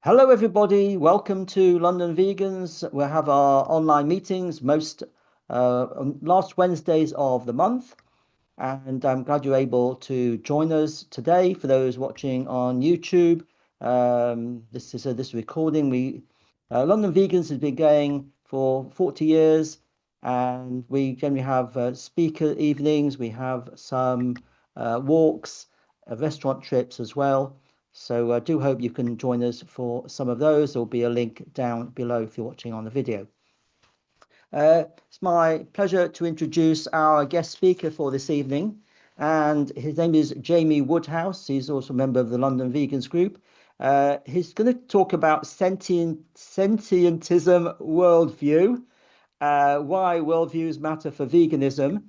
Hello, everybody. Welcome to London Vegans. We'll have our online meetings most on last Wednesdays of the month, and I'm glad you're able to join us today. For those watching on YouTube, this recording. We London Vegans has been going for 40 years, and we generally have speaker evenings. We have some walks, restaurant trips as well. So I do hope you can join us for some of those. There'll be a link down below if you're watching on the video. It's my pleasure to introduce our guest speaker for this evening, and his name is Jamie Woodhouse. He's also a member of the London Vegans group. He's going to talk about Sentientism worldview, why worldviews matter for veganism.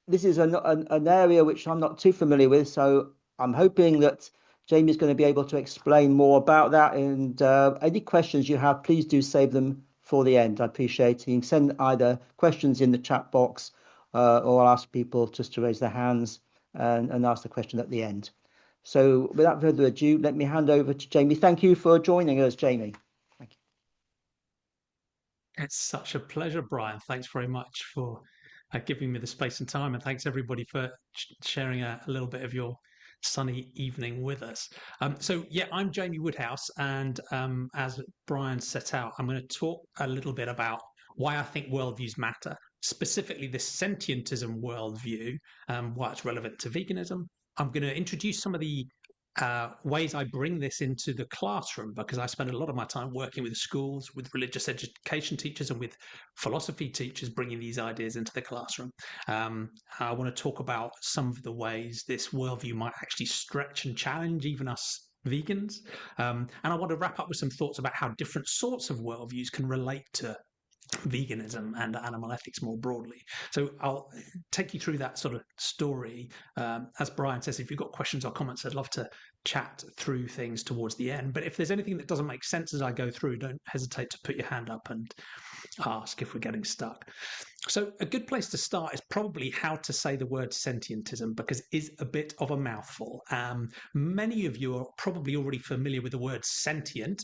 This is an area which I'm not too familiar with, so I'm hoping that Jamie's going to be able to explain more about that. And any questions you have, please do save them for the end. I appreciate it. You can send either questions in the chat box or I'll ask people just to raise their hands and ask the question at the end. So without further ado, let me hand over to Jamie. Thank you for joining us, Jamie. Thank you. It's such a pleasure, Brian. Thanks very much for giving me the space and time, and thanks everybody for sharing a little bit of your sunny evening with us. Yeah, I'm Jamie Woodhouse, and as Brian set out, I'm going to talk a little bit about why I think worldviews matter, specifically the sentientism worldview, why it's relevant to veganism. I'm going to introduce some of the ways I bring this into the classroom because I spend a lot of my time working with schools, with religious education teachers, and with philosophy teachers, bringing these ideas into the classroom. I want to talk about some of the ways this worldview might actually stretch and challenge even us vegans. And I want to wrap up with some thoughts about how different sorts of worldviews can relate to veganism and animal ethics more broadly. So I'll take you through that sort of story. As Brian says, if you've got questions or comments, I'd love to chat through things towards the end. But if there's anything that doesn't make sense as I go through, don't hesitate to put your hand up and ask if we're getting stuck. So a good place to start is probably how to say the word sentientism because it is a bit of a mouthful. Many of you are probably already familiar with the word sentient,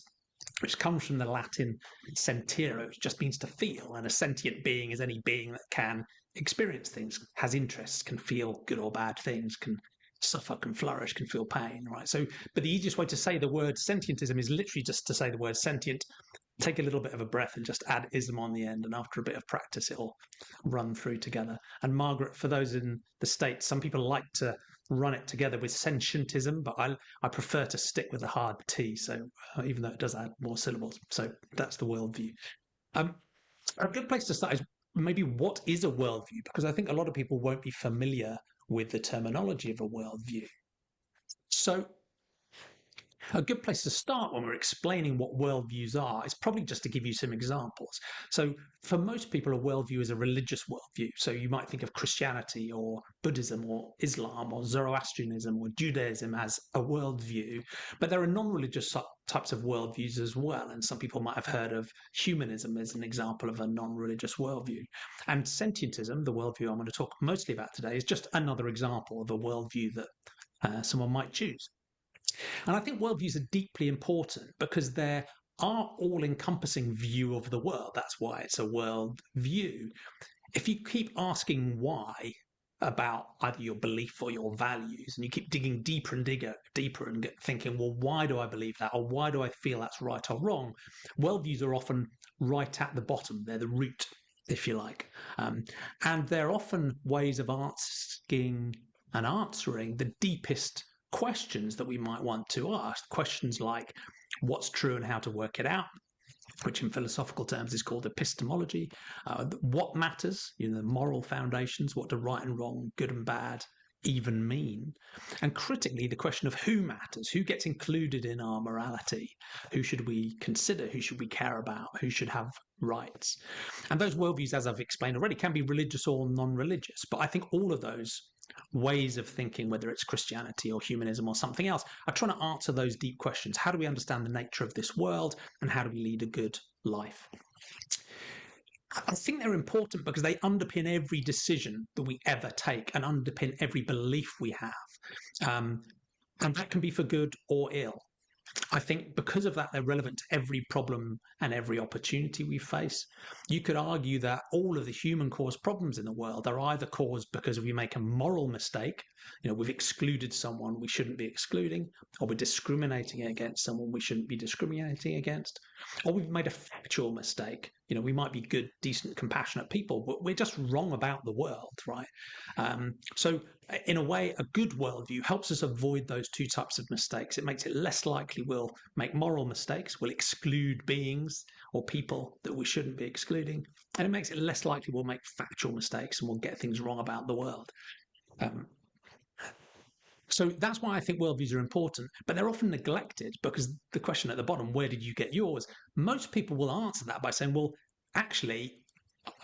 which comes from the Latin sentire, which just means to feel. And a sentient being is any being that can experience things, has interests, can feel good or bad things, can suffer, can flourish, can feel pain, right? So, but the easiest way to say the word sentientism is literally just to say the word sentient, take a little bit of a breath and just add ism on the end. And after a bit of practice, it'll run through together. And Margaret, for those in the States, some people like to run it together with sentientism, but I prefer to stick with the hard T. So even though it does add more syllables, so that's the worldview. Um, a good place to start is maybe what is a worldview, because I think a lot of people won't be familiar with the terminology of a worldview. So a good place to start when we're explaining what worldviews are is probably just to give you some examples. So, for most people, a worldview is a religious worldview. So, you might think of Christianity or Buddhism or Islam or Zoroastrianism or Judaism as a worldview. But there are non religious types of worldviews as well. And some people might have heard of humanism as an example of a non religious worldview. And sentientism, the worldview I'm going to talk mostly about today, is just another example of a worldview that someone might choose. And I think worldviews are deeply important because they're our all encompassing view of the world. That's why it's a world view. If you keep asking why about either your belief or your values, and you keep digging deeper and deeper and thinking, well, why do I believe that? Or why do I feel that's right or wrong? Worldviews are often right at the bottom, they're the root, if you like. And they're often ways of asking and answering the deepest questions that we might want to ask. Questions like what's true and how to work it out, which in philosophical terms is called epistemology. What matters, the moral foundations, what do right and wrong, good and bad even mean? And critically, the question of who matters, who gets included in our morality, who should we consider, who should we care about, who should have rights? And those worldviews, as I've explained already, can be religious or non religious. But I think all of those ways of thinking, whether it's Christianity or humanism or something else, are trying to answer those deep questions. How do we understand the nature of this world and how do we lead a good life? I think they're important because they underpin every decision that we ever take and underpin every belief we have. And that can be for good or ill. I think because of that, they're relevant to every problem and every opportunity we face. You could argue that all of the human caused problems in the world are either caused because we make a moral mistake, we've excluded someone we shouldn't be excluding, or we're discriminating against someone we shouldn't be discriminating against, or we've made a factual mistake. We might be good, decent, compassionate people, but we're just wrong about the world, right? So in a way, a good worldview helps us avoid those two types of mistakes. It makes it less likely we'll make moral mistakes, we'll exclude beings or people that we shouldn't be excluding, and it makes it less likely we'll make factual mistakes and we'll get things wrong about the world. Um, so that's why I think worldviews are important, but they're often neglected because the question at the bottom, where did you get yours? Most people will answer that by saying, well, actually,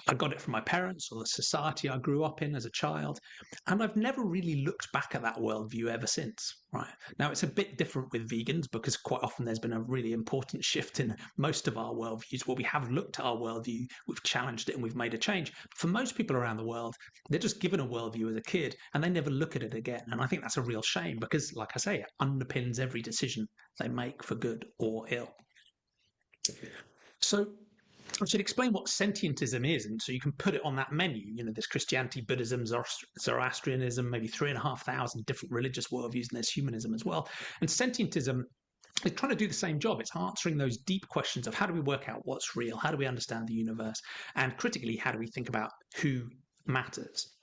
I got it from my parents or the society I grew up in as a child. And I've never really looked back at that worldview ever since, right? Now, it's a bit different with vegans because quite often there's been a really important shift in most of our worldviews where we have looked at our worldview, we've challenged it and we've made a change. For most people around the world, they're just given a worldview as a kid and they never look at it again. And I think that's a real shame because, like I say, it underpins every decision they make for good or ill. So I should explain what sentientism is, and so you can put it on that menu. There's Christianity, Buddhism, Zoroastrianism, maybe 3,500 different religious worldviews, and there's humanism as well. And sentientism is trying to do the same job. It's answering those deep questions of how do we work out what's real, how do we understand the universe, and critically, how do we think about who matters.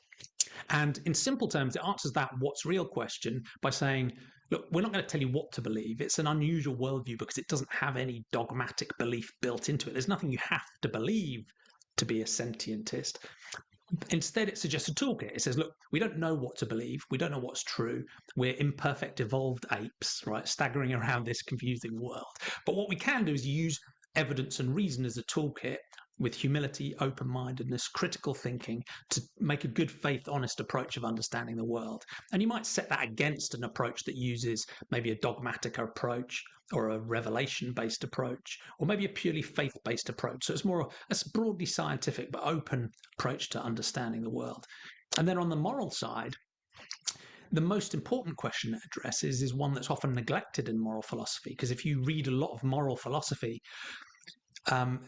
And in simple terms, it answers that what's real question by saying, look, we're not going to tell you what to believe. It's an unusual worldview because it doesn't have any dogmatic belief built into it. There's nothing you have to believe to be a sentientist. Instead, it suggests a toolkit. It says, look, we don't know what to believe. We don't know what's true. We're imperfect, evolved apes, right, staggering around this confusing world. But what we can do is use evidence and reason as a toolkit with humility, open-mindedness, critical thinking to make a good faith, honest approach of understanding the world. And you might set that against an approach that uses maybe a dogmatic approach or a revelation-based approach, or maybe a purely faith-based approach. So it's more a broadly scientific but open approach to understanding the world. And then on the moral side, the most important question it addresses is one that's often neglected in moral philosophy, because if you read a lot of moral philosophy,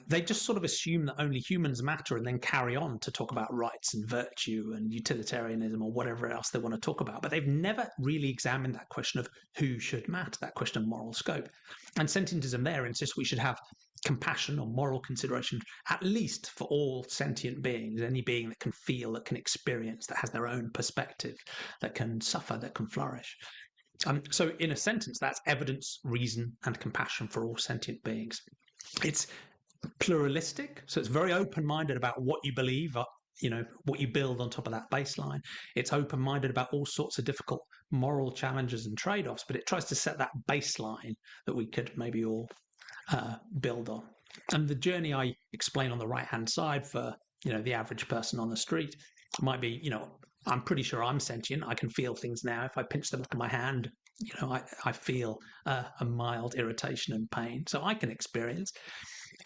they just sort of assume that only humans matter and then carry on to talk about rights and virtue and utilitarianism or whatever else they want to talk about. But they've never really examined that question of who should matter, that question of moral scope. And sentientism there insists we should have compassion or moral consideration, at least for all sentient beings, any being that can feel, that can experience, that has their own perspective, that can suffer, that can flourish. So in a sentence, that's evidence, reason, and compassion for all sentient beings. It's pluralistic, so it's very open-minded about what you believe, what you build on top of that baseline. It's open-minded about all sorts of difficult moral challenges and trade-offs, but it tries to set that baseline that we could maybe all build on. And the journey I explain on the right-hand side for the average person on the street might be, I'm pretty sure I'm sentient. I can feel things now. If I pinch the back of my hand, I feel a mild irritation and pain. So I can experience.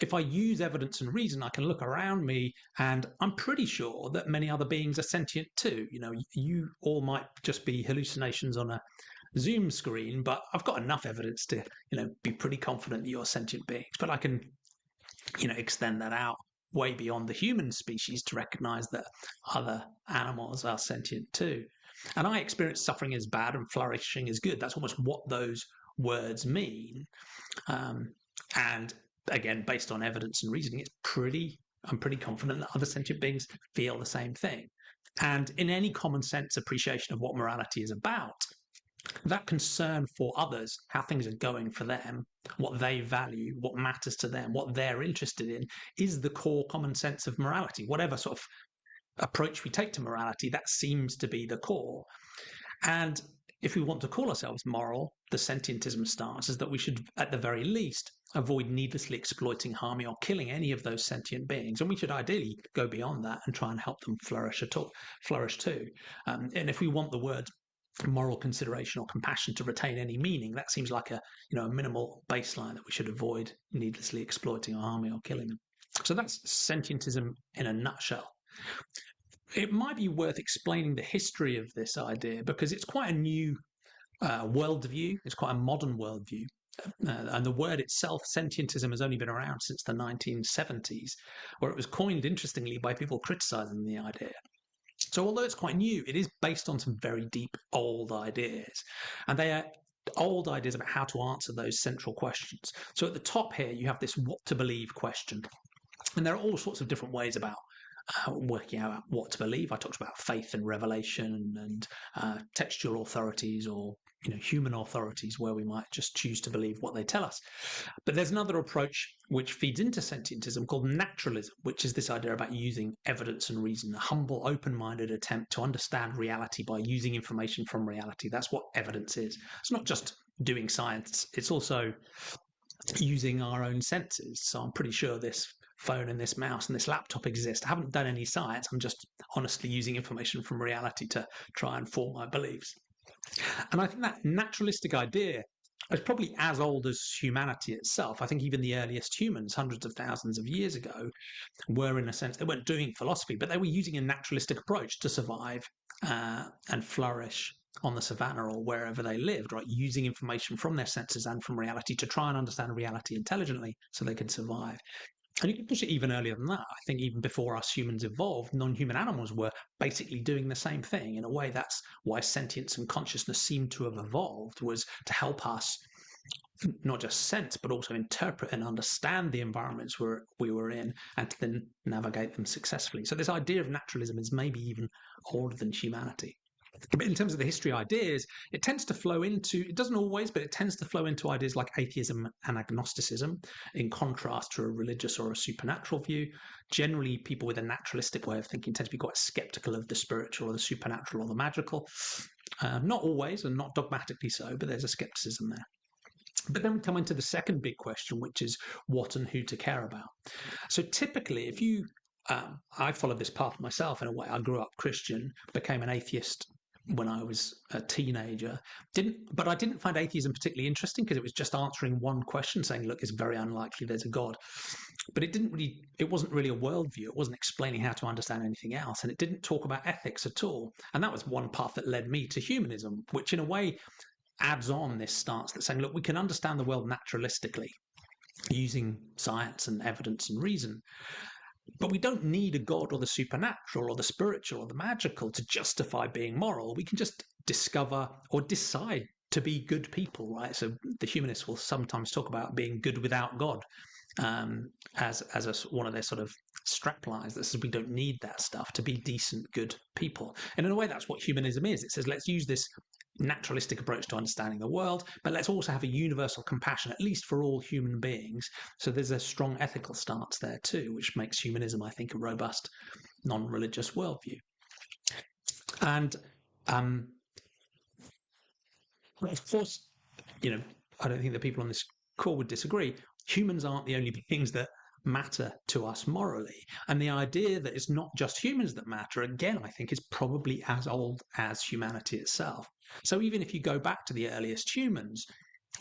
If I use evidence and reason, I can look around me and I'm pretty sure that many other beings are sentient too. You all might just be hallucinations on a Zoom screen, but I've got enough evidence to, be pretty confident that you're sentient beings. But I can, extend that out way beyond the human species to recognize that other animals are sentient too. And I experience suffering is bad and flourishing is good. That's almost what those words mean. And again, based on evidence and reasoning, I'm pretty confident that other sentient beings feel the same thing. And in any common sense appreciation of what morality is about, that concern for others, how things are going for them, what they value, what matters to them, what they're interested in, is the core common sense of morality. Whatever sort of approach we take to morality, that seems to be the core. And if we want to call ourselves moral, the sentientism stance is that we should, at the very least, avoid needlessly exploiting, harming, or killing any of those sentient beings. And we should ideally go beyond that and try and help them flourish too. And if we want the word moral consideration or compassion to retain any meaning, that seems like a minimal baseline that we should avoid needlessly exploiting or harming or killing them. So that's sentientism in a nutshell. It might be worth explaining the history of this idea because it's quite a new worldview. It's quite a modern worldview. and the word itself, sentientism, has only been around since the 1970s, where it was coined, interestingly, by people criticizing the idea. So although it's quite new, it is based on some very deep old ideas. And they are old ideas about how to answer those central questions. So at the top here, you have this what to believe question. And there are all sorts of different ways about working out what to believe. I talked about faith and revelation and textual authorities, or human authorities, where we might just choose to believe what they tell us. But there's another approach which feeds into sentientism called naturalism, which is this idea about using evidence and reason, a humble, open-minded attempt to understand reality by using information from reality. That's what evidence is. It's not just doing science, it's also using our own senses. So I'm pretty sure this phone and this mouse and this laptop exist. I haven't done any science. I'm just honestly using information from reality to try and form my beliefs. And I think that naturalistic idea is probably as old as humanity itself. I think even the earliest humans, hundreds of thousands of years ago, were, in a sense, they weren't doing philosophy, but they were using a naturalistic approach to survive and flourish on the savannah or wherever they lived, right? Using information from their senses and from reality to try and understand reality intelligently so they could survive. And you can push it even earlier than that. I think even before us humans evolved, non-human animals were basically doing the same thing. In a way, that's why sentience and consciousness seem to have evolved, was to help us not just sense, but also interpret and understand the environments we were in and to then navigate them successfully. So this idea of naturalism is maybe even older than humanity. But in terms of the history ideas, it tends to flow into, it doesn't always, but it tends to flow into ideas like atheism and agnosticism, in contrast to a religious or a supernatural view. Generally, people with a naturalistic way of thinking tend to be quite skeptical of the spiritual or the supernatural or the magical. Not always, and not dogmatically so, but there's a skepticism there. But then we come into the second big question, which is what and who to care about. So typically, if you I followed this path myself in a way. I grew up Christian, became an atheist when I was a teenager. But I didn't find atheism particularly interesting because it was just answering one question, saying, "Look, it's very unlikely there's a God." But it wasn't really a worldview. It wasn't explaining how to understand anything else, and it didn't talk about ethics at all. And that was one path that led me to humanism, which in a way adds on this stance that's saying, "Look, we can understand the world naturalistically using science and evidence and reason." But we don't need a God or the supernatural or the spiritual or the magical to justify being moral. We can just discover or decide to be good people, right? So the humanists will sometimes talk about being good without God as one of their sort of strap lines that says we don't need that stuff to be decent, good people. And in a way, that's what humanism is. It says, let's use this naturalistic approach to understanding the world, but let's also have a universal compassion, at least for all human beings. So there's a strong ethical stance there too, which makes humanism, I think, a robust, non-religious worldview. And of course, I don't think that people on this call would disagree. Humans aren't the only beings that matter to us morally. And the idea that it's not just humans that matter, again, I think is probably as old as humanity itself. So even if you go back to the earliest humans,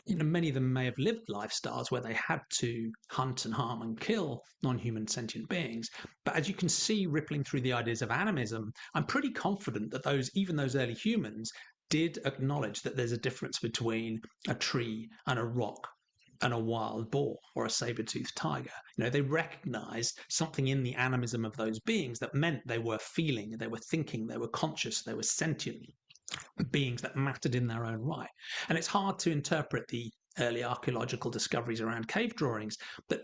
many of them may have lived lifestyles where they had to hunt and harm and kill non-human sentient beings. But as you can see rippling through the ideas of animism, I'm pretty confident that even those early humans did acknowledge that there's a difference between a tree and a rock and a wild boar or a saber-toothed tiger. They recognized something in the animism of those beings that meant they were feeling, they were thinking, they were conscious, they were sentient beings that mattered in their own right. And it's hard to interpret the early archaeological discoveries around cave drawings, but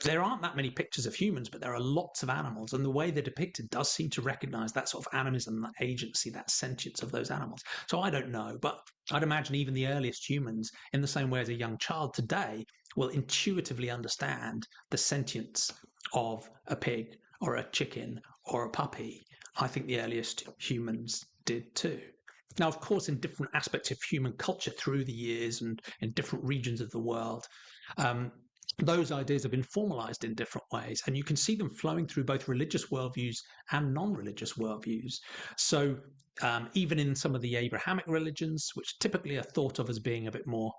there aren't that many pictures of humans, but there are lots of animals. And the way they're depicted does seem to recognize that sort of animism, that agency, that sentience of those animals. So I don't know, but I'd imagine even the earliest humans, in the same way as a young child today, will intuitively understand the sentience of a pig or a chicken or a puppy. I think the earliest humans did too. Now, of course, in different aspects of human culture through the years and in different regions of the world, those ideas have been formalized in different ways, and you can see them flowing through both religious worldviews and non-religious worldviews. So even in some of the Abrahamic religions, which typically are thought of as being a bit more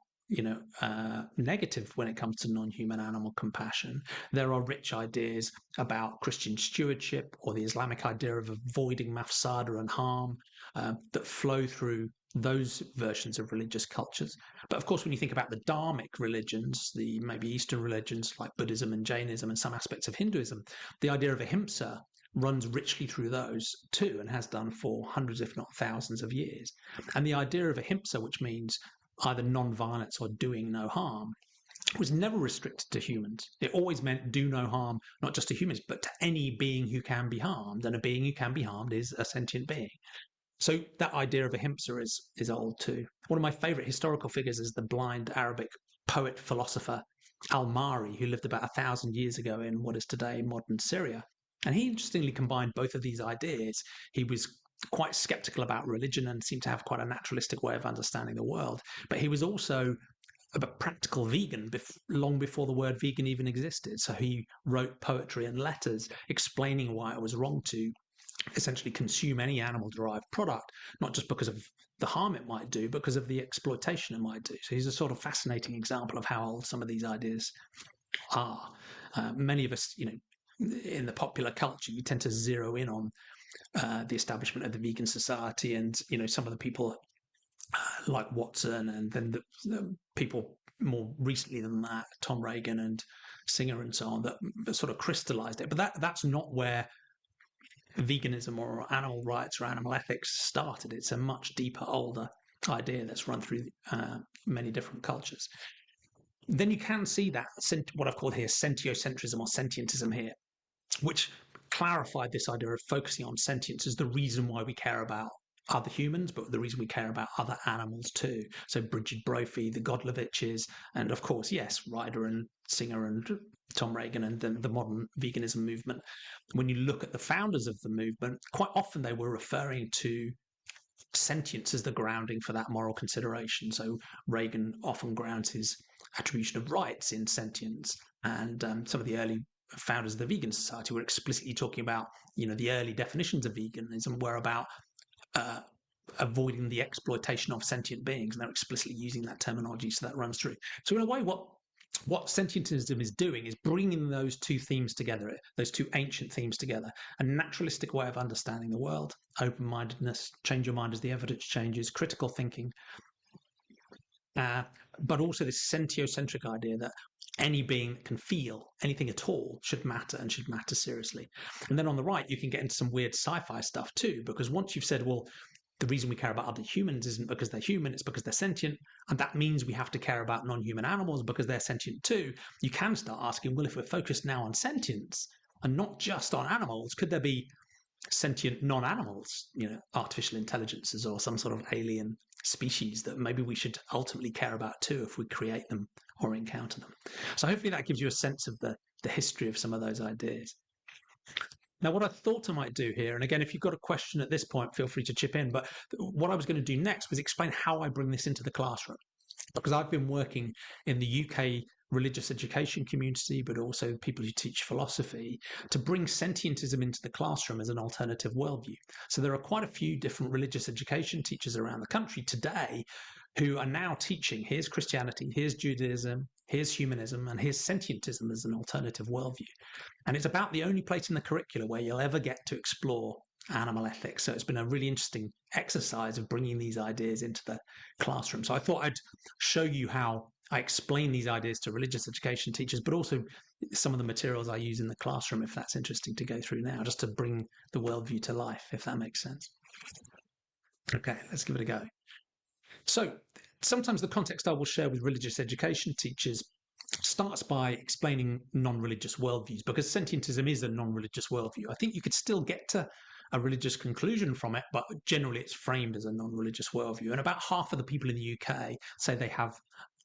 negative when it comes to non-human animal compassion, there are rich ideas about Christian stewardship or the Islamic idea of avoiding mafsada and harm that flow through those versions of religious cultures. But of course, when you think about the Dharmic religions, the maybe Eastern religions like Buddhism and Jainism and some aspects of Hinduism, the idea of ahimsa runs richly through those too and has done for hundreds, if not thousands of years. And the idea of ahimsa, which means either non-violence or doing no harm, was never restricted to humans. It always meant do no harm, not just to humans, but to any being who can be harmed. And a being who can be harmed is a sentient being. So that idea of ahimsa is old too. One of my favorite historical figures is the blind Arabic poet philosopher Al-Mari, who lived about 1,000 years ago in what is today modern Syria. And he interestingly combined both of these ideas. He was quite skeptical about religion and seemed to have quite a naturalistic way of understanding the world. But he was also a practical vegan long before the word vegan even existed. So he wrote poetry and letters explaining why it was wrong to essentially consume any animal derived product, not just because of the harm it might do, but because of the exploitation it might do. So he's a sort of fascinating example of how old some of these ideas are. Many of us, in the popular culture, you tend to zero in on the establishment of the vegan society and, some of the people like Watson and then the people more recently than that, Tom Reagan and Singer and so on, that sort of crystallized it. But that's not where veganism or animal rights or animal ethics started. It's a much deeper, older idea that's run through many different cultures. Then you can see that what I've called here sentiocentrism or sentientism here, which clarified this idea of focusing on sentience as the reason why we care about other humans, but the reason we care about other animals too. So Bridget Brophy, the Godloviches, and of course, yes, Ryder and Singer and Tom Reagan and then the modern veganism movement. When you look at the founders of the movement, quite often they were referring to sentience as the grounding for that moral consideration. So Reagan often grounds his attribution of rights in sentience, and some of the early founders of the Vegan Society were explicitly talking about, the early definitions of veganism were about avoiding the exploitation of sentient beings, and they're explicitly using that terminology, so that runs through. So in a way, what sentientism is doing is bringing those two themes together, those two ancient themes together, a naturalistic way of understanding the world, open-mindedness, change your mind as the evidence changes, critical thinking, but also this sentiocentric idea that any being that can feel anything at all should matter and should matter seriously. And then on the right, you can get into some weird sci-fi stuff too, because once you've said, well, the reason we care about other humans isn't because they're human, it's because they're sentient, and that means we have to care about non-human animals because they're sentient too, you can start asking, well, if we're focused now on sentience and not just on animals, could there be sentient non-animals, artificial intelligences or some sort of alien species that maybe we should ultimately care about too if we create them or encounter them? So hopefully that gives you a sense of the history of some of those ideas. Now, what I thought I might do here, and again, if you've got a question at this point, feel free to chip in, but what I was going to do next was explain how I bring this into the classroom. Because I've been working in the UK religious education community, but also people who teach philosophy, to bring sentientism into the classroom as an alternative worldview. So there are quite a few different religious education teachers around the country today who are now teaching, here's Christianity, here's Judaism, here's humanism, and here's sentientism as an alternative worldview. And it's about the only place in the curricula where you'll ever get to explore animal ethics. So it's been a really interesting exercise of bringing these ideas into the classroom. So I thought I'd show you how I explain these ideas to religious education teachers, but also some of the materials I use in the classroom, if that's interesting to go through now, just to bring the worldview to life, if that makes sense. Okay, let's give it a go. So sometimes the context I will share with religious education teachers starts by explaining non-religious worldviews, because sentientism is a non-religious worldview. I think you could still get to a religious conclusion from it, but generally it's framed as a non-religious worldview. And about half of the people in the UK say they have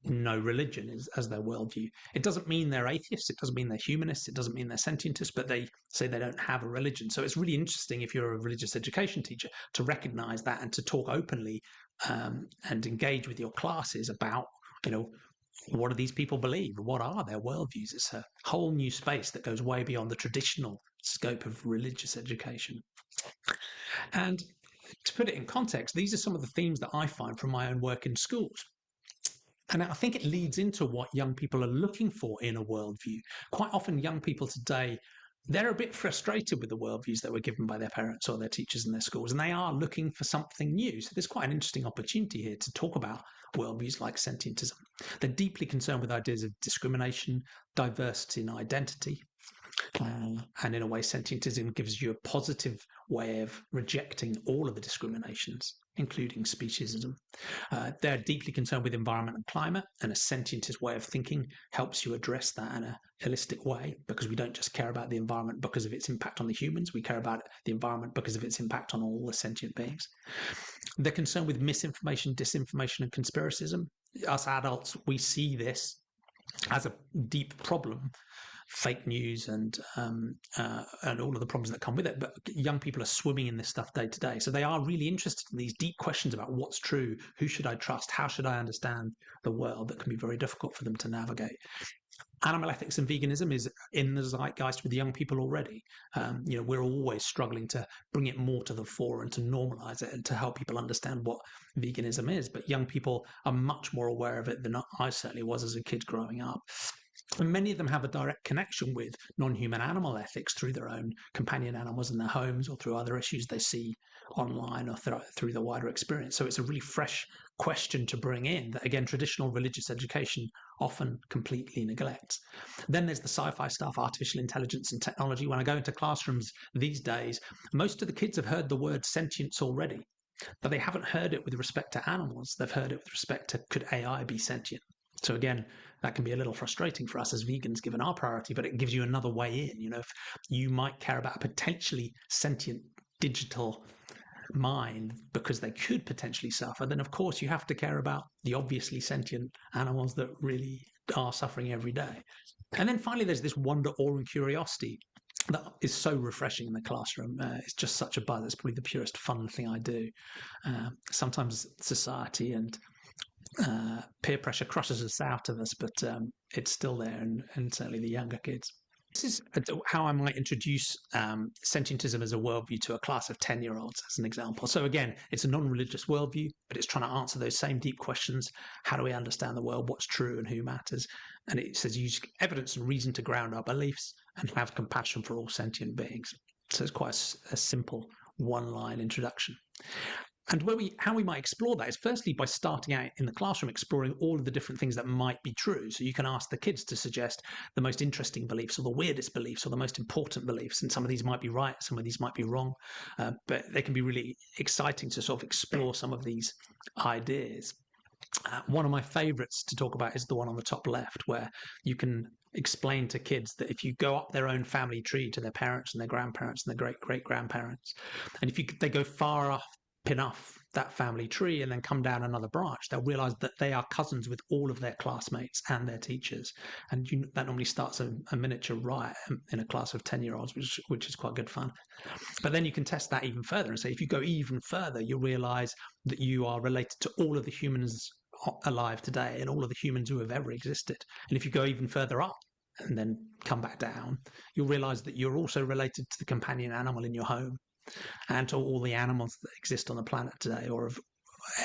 no religion as their worldview. It doesn't mean they're atheists, it doesn't mean they're humanists, it doesn't mean they're sentientists, but they say they don't have a religion. So it's really interesting, if you're a religious education teacher, to recognize that and to talk openly and engage with your classes about, what do these people believe? What are their worldviews? It's a whole new space that goes way beyond the traditional scope of religious education. And to put it in context, these are some of the themes that I find from my own work in schools. And I think it leads into what young people are looking for in a worldview. Quite often, young people today they're a bit frustrated with the worldviews that were given by their parents or their teachers in their schools, and they are looking for something new. So there's quite an interesting opportunity here to talk about worldviews like sentientism. They're deeply concerned with ideas of discrimination, diversity, and identity. And in a way, sentientism gives you a positive way of rejecting all of the discriminations, including speciesism. They're deeply concerned with environment and climate, and a sentientist way of thinking helps you address that in a holistic way, because we don't just care about the environment because of its impact on the humans, we care about the environment because of its impact on all the sentient beings. They're concerned with misinformation, disinformation, and conspiracism. Us adults, we see this as a deep problem, fake news and all of the problems that come with it. But young people are swimming in this stuff day to day, so they are really interested in these deep questions about what's true, who should I trust, how should I understand the world, that can be very difficult for them to navigate. Animal ethics and veganism is in the zeitgeist with the young people already. We're always struggling to bring it more to the fore and to normalize it and to help people understand what veganism is. But young people are much more aware of it than I certainly was as a kid growing up. And many of them have a direct connection with non-human animal ethics through their own companion animals in their homes or through other issues they see online or through the wider experience. So it's a really fresh question to bring in that, again, traditional religious education often completely neglects. Then there's the sci-fi stuff, artificial intelligence and technology. When I go into classrooms these days, most of the kids have heard the word sentience already, but they haven't heard it with respect to animals. They've heard it with respect to, could AI be sentient? So again, that can be a little frustrating for us as vegans, given our priority, but it gives you another way in. If you might care about a potentially sentient digital mind because they could potentially suffer, then of course you have to care about the obviously sentient animals that really are suffering every day. And then finally, there's this wonder, awe, and curiosity that is so refreshing in the classroom. It's just such a buzz. It's probably the purest fun thing I do. Sometimes society and peer pressure crushes us out of us, but it's still there, and certainly the younger kids. This is how I might introduce sentientism as a worldview to a class of 10-year-olds, as an example. So again, it's a non-religious worldview, but it's trying to answer those same deep questions. How do we understand the world? What's true and who matters? And it says use evidence and reason to ground our beliefs and have compassion for all sentient beings. So it's quite a simple one-line introduction. And how we might explore that is firstly by starting out in the classroom, exploring all of the different things that might be true. So you can ask the kids to suggest the most interesting beliefs or the weirdest beliefs or the most important beliefs. And some of these might be right, some of these might be wrong, but they can be really exciting to sort of explore some of these ideas. One of my favorites to talk about is the one on the top left, where you can explain to kids that if you go up their own family tree to their parents and their grandparents and their great-great-grandparents, and if they go far up enough that family tree and then come down another branch, they'll realize that they are cousins with all of their classmates and their teachers. And that normally starts a miniature riot in a class of 10-year-olds, which is quite good fun. But then you can test that even further and say, if you go even further, you'll realize that you are related to all of the humans alive today and all of the humans who have ever existed. And if you go even further up and then come back down, you'll realize that you're also related to the companion animal in your home and to all the animals that exist on the planet today or have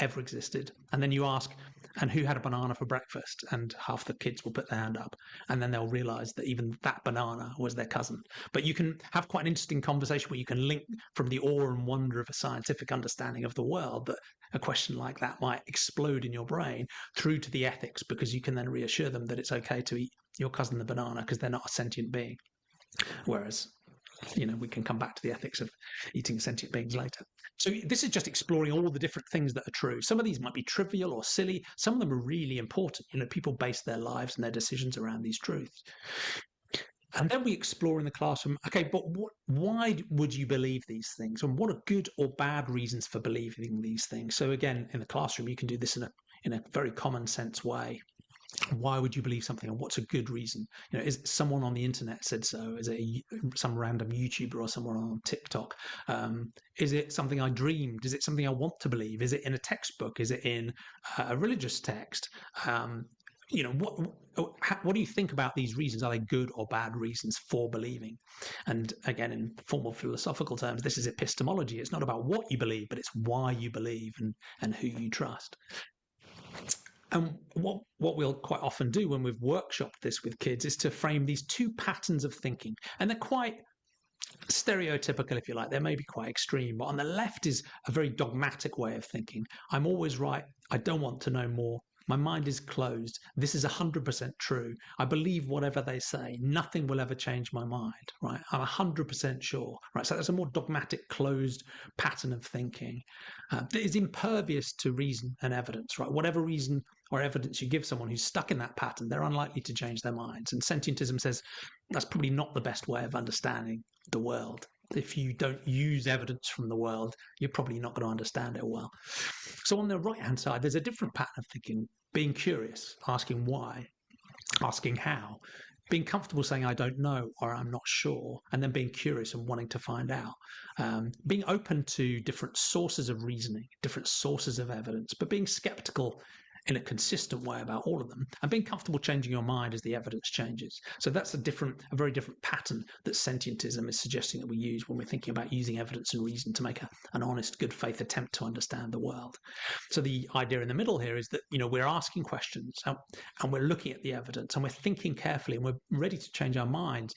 ever existed. And then you ask, and who had a banana for breakfast? And half the kids will put their hand up, and then they'll realize that even that banana was their cousin. But you can have quite an interesting conversation where you can link from the awe and wonder of a scientific understanding of the world, that a question like that might explode in your brain, through to the ethics, because you can then reassure them that it's okay to eat your cousin the banana because they're not a sentient being. Whereas we can come back to the ethics of eating sentient beings later. So this is just exploring all the different things that are true. Some of these might be trivial or silly. Some of them are really important. People base their lives and their decisions around these truths. And then we explore in the classroom, okay, but why would you believe these things? And what are good or bad reasons for believing these things? So again, in the classroom, you can do this in a very common sense way. Why would you believe something, and what's a good reason? Is someone on the internet said so? Is it some random YouTuber or someone on TikTok? Is it something I dreamed? Is it something I want to believe? Is it in a textbook? Is it in a religious text? What do you think about these reasons? Are they good or bad reasons for believing? And again, in formal philosophical terms, this is epistemology. It's not about what you believe, but it's why you believe and who you trust. And what we'll quite often do when we've workshopped this with kids is to frame these two patterns of thinking. And they're quite stereotypical, if you like. They may be quite extreme. But on the left is a very dogmatic way of thinking. I'm always right. I don't want to know more. My mind is closed. This is 100% true. I believe whatever they say. Nothing will ever change my mind, right? I'm 100% sure, right? So that's a more dogmatic, closed pattern of thinking that is impervious to reason and evidence, right? Whatever reason or evidence you give someone who's stuck in that pattern, they're unlikely to change their minds. And sentientism says that's probably not the best way of understanding the world. If you don't use evidence from the world, you're probably not going to understand it well. So on the right-hand side, there's a different pattern of thinking: being curious, asking why, asking how, being comfortable saying I don't know or I'm not sure, and then being curious and wanting to find out. Being open to different sources of reasoning, different sources of evidence, but being skeptical in a consistent way about all of them, and being comfortable changing your mind as the evidence changes. So that's a very different pattern that sentientism is suggesting that we use when we're thinking about using evidence and reason to make an honest, good faith attempt to understand the world. So the idea in the middle here is that, we're asking questions and we're looking at the evidence and we're thinking carefully and we're ready to change our minds.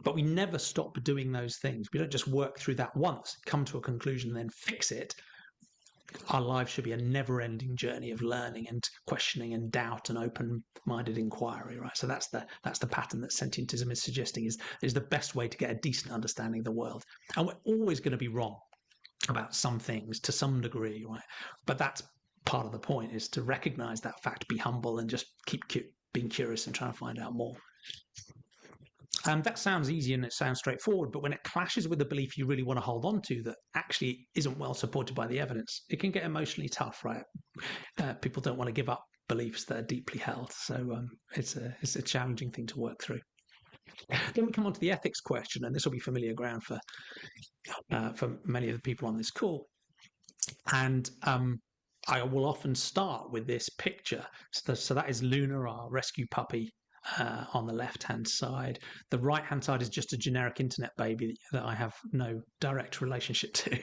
But we never stop doing those things. We don't just work through that once, come to a conclusion, and then fix it. Our lives should be a never-ending journey of learning and questioning and doubt and open-minded inquiry, right? So that's the pattern that sentientism is suggesting is the best way to get a decent understanding of the world. And we're always going to be wrong about some things to some degree, right? But that's part of the point, is to recognize that fact, be humble, and just keep being curious and trying to find out more. And that sounds easy and it sounds straightforward, but when it clashes with the belief you really want to hold on to that actually isn't well supported by the evidence, it can get emotionally tough, right? People don't want to give up beliefs that are deeply held. So it's a challenging thing to work through. Then we come on to the ethics question, and this will be familiar ground for many of the people on this call. And I will often start with this picture. So that is Luna, our rescue puppy, on the left-hand side. The right-hand side is just a generic internet baby that I have no direct relationship to.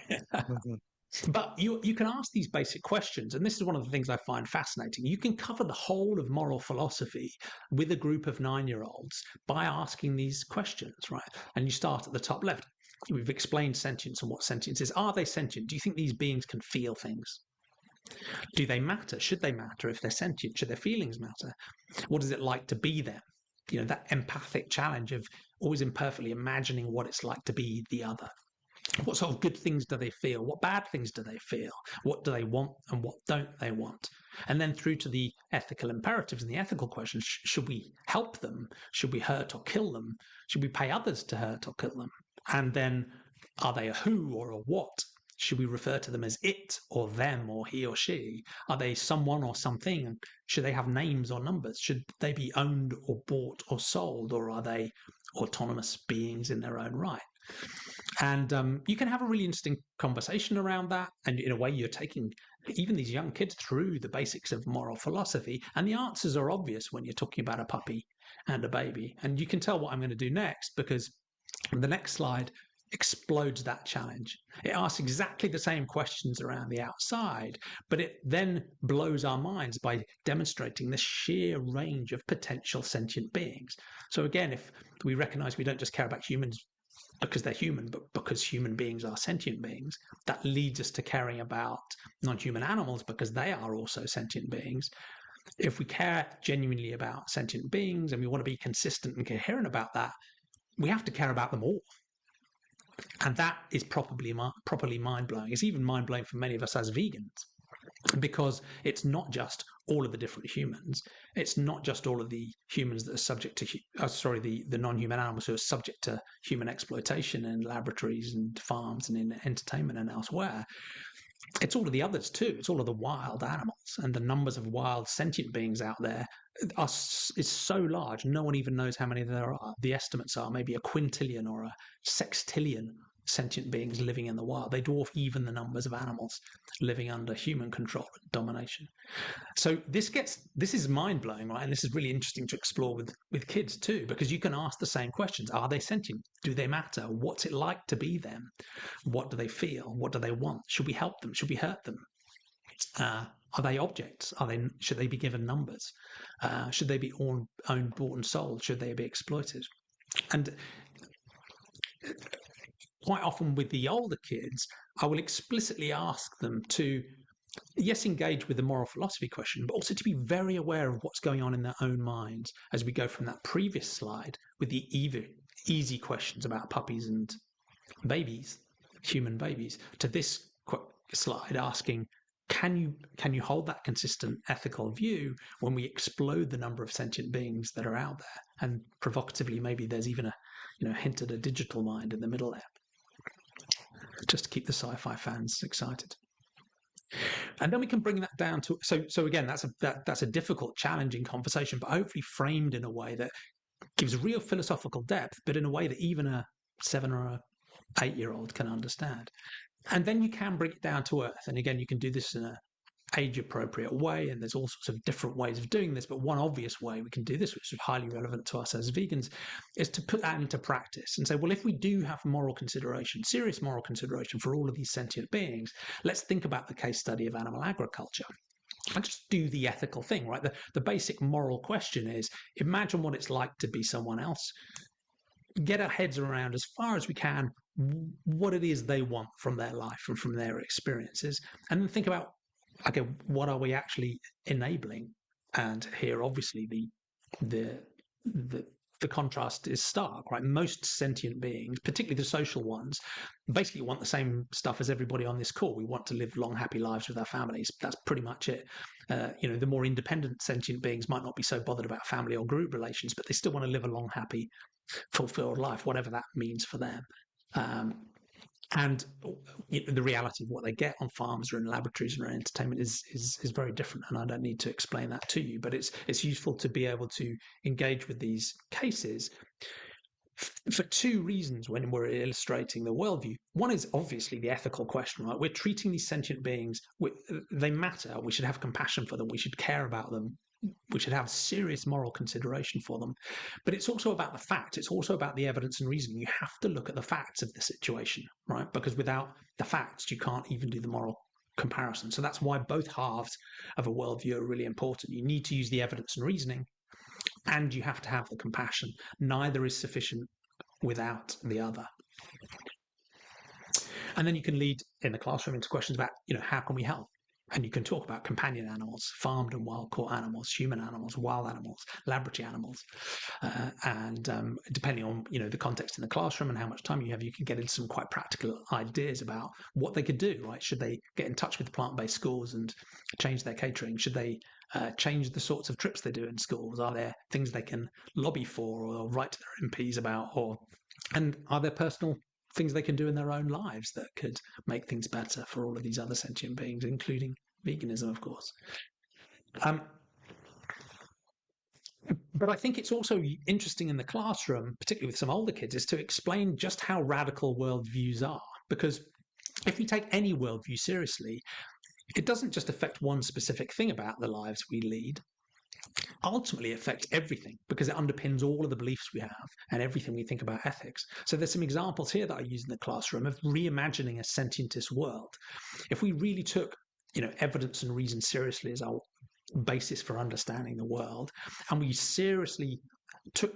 But you can ask these basic questions, and this is one of the things I find fascinating. You can cover the whole of moral philosophy with a group of 9-year-olds by asking these questions, right? And you start at the top left. We've explained sentience and what sentience is. Are they sentient? Do you think these beings can feel things? Do they matter? Should they matter if they're sentient? Should their feelings matter? What is it like to be them? That empathic challenge of always imperfectly imagining what it's like to be the other. What sort of good things do they feel? What bad things do they feel? What do they want and what don't they want? And then through to the ethical imperatives and the ethical questions. Should we help them? Should we hurt or kill them? Should we pay others to hurt or kill them? And then, are they a who or a what? Should we refer to them as it or them or he or she? Are they someone or something? Should they have names or numbers? Should they be owned or bought or sold? Or are they autonomous beings in their own right? And you can have a really interesting conversation around that. And in a way, you're taking even these young kids through the basics of moral philosophy. And the answers are obvious when you're talking about a puppy and a baby. And you can tell what I'm going to do next, because the next slide explodes that challenge. It asks exactly the same questions around the outside, but it then blows our minds by demonstrating the sheer range of potential sentient beings. So again, if we recognize we don't just care about humans because they're human, but because human beings are sentient beings, that leads us to caring about non-human animals because they are also sentient beings. If we care genuinely about sentient beings and we want to be consistent and coherent about that, we have to care about them all. And that is properly mind-blowing. It's even mind-blowing for many of us as vegans, because it's not just all of the different humans. It's not just all of the humans that are subject to, the non-human animals who are subject to human exploitation in laboratories and farms and in entertainment and elsewhere. It's all of the others too. It's all of the wild animals, and the numbers of wild sentient beings out there is so large, no one even knows how many there are. The estimates are maybe a quintillion or a sextillion sentient beings living in the wild. They dwarf even the numbers of animals living under human control and domination. So this is mind-blowing, right? And this is really interesting to explore with kids too, because you can ask the same questions. Are they sentient? Do they matter? What's it like to be them? What do they feel? What do they want? Should we help them? Should we hurt them? Are they objects? Should they be given numbers? Should they be owned, bought, and sold? Should they be exploited? And quite often with the older kids, I will explicitly ask them to, yes, engage with the moral philosophy question, but also to be very aware of what's going on in their own minds as we go from that previous slide with the easy questions about puppies and babies, human babies, to this slide asking, can you hold that consistent ethical view when we explode the number of sentient beings that are out there? And provocatively, maybe there's even a hint at a digital mind in the middle there, just to keep the sci-fi fans excited. And then we can bring that down to so again, that's a difficult, challenging conversation, but hopefully framed in a way that gives real philosophical depth, but in a way that even a 7 or a 8-year-old can understand. And then you can bring it down to earth. And again, you can do this in a age-appropriate way, and there's all sorts of different ways of doing this. But one obvious way we can do this, which is highly relevant to us as vegans, is to put that into practice and say, well, if we do have moral consideration, serious moral consideration for all of these sentient beings, let's think about the case study of animal agriculture. And just do the ethical thing, right? The basic moral question is, imagine what it's like to be someone else. Get our heads around, as far as we can, what it is they want from their life and from their experiences. And then think about, okay, what are we actually enabling? And here, obviously, the contrast is stark, right? Most sentient beings, particularly the social ones, basically want the same stuff as everybody on this call. We want to live long, happy lives with our families. That's pretty much it. The more independent sentient beings might not be so bothered about family or group relations, but they still want to live a long, happy, fulfilled life, whatever that means for them. And the reality of what they get on farms or in laboratories or in entertainment is very different. And I don't need to explain that to you, but it's useful to be able to engage with these cases for two reasons when we're illustrating the worldview. One is obviously the ethical question, right? We're treating these sentient beings, they matter. We should have compassion for them. We should care about them. We should have serious moral consideration for them. But it's also about the facts. It's also about the evidence and reasoning. You have to look at the facts of the situation, right? Because without the facts, you can't even do the moral comparison. So that's why both halves of a worldview are really important. You need to use the evidence and reasoning, and you have to have the compassion. Neither is sufficient without the other. And then you can lead in the classroom into questions about, how can we help? And you can talk about companion animals, farmed and wild-caught animals, human animals, wild animals, laboratory animals. And depending on, the context in the classroom and how much time you have, you can get into some quite practical ideas about what they could do, right? Should they get in touch with plant-based schools and change their catering? Should they change the sorts of trips they do in schools? Are there things they can lobby for or write to their MPs about? And are there personal things they can do in their own lives that could make things better for all of these other sentient beings, including veganism, of course. But I think it's also interesting in the classroom, particularly with some older kids, is to explain just how radical worldviews are. Because if we take any worldview seriously, it doesn't just affect one specific thing about the lives we lead. Ultimately affects everything because it underpins all of the beliefs we have and everything we think about ethics. So there's some examples here that I use in the classroom of reimagining a sentientist world. If we really took, evidence and reason seriously as our basis for understanding the world, and we seriously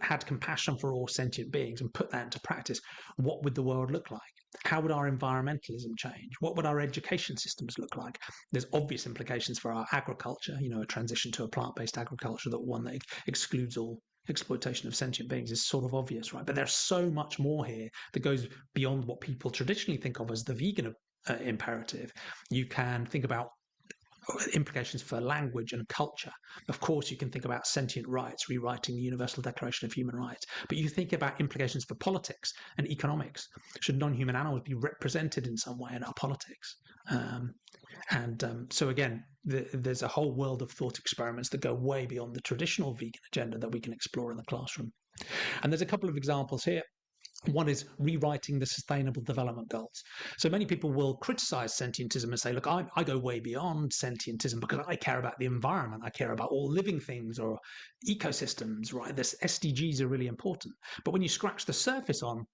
had compassion for all sentient beings and put that into practice, what would the world look like? How would our environmentalism change? What would our education systems look like? There's obvious implications for our agriculture, a transition to a plant-based agriculture, that one that excludes all exploitation of sentient beings is sort of obvious, right? But there's so much more here that goes beyond what people traditionally think of as the vegan imperative. You can think about implications for language and culture. Of course, you can think about sentient rights, rewriting the Universal Declaration of Human Rights, but you think about implications for politics and economics. Should non-human animals be represented in some way in our politics? So again, there's a whole world of thought experiments that go way beyond the traditional vegan agenda that we can explore in the classroom. And there's a couple of examples here. One is rewriting the Sustainable Development Goals. So many people will criticize sentientism and say, look, I go way beyond sentientism because I care about the environment. I care about all living things or ecosystems, right? This SDGs are really important. But when you scratch the surface on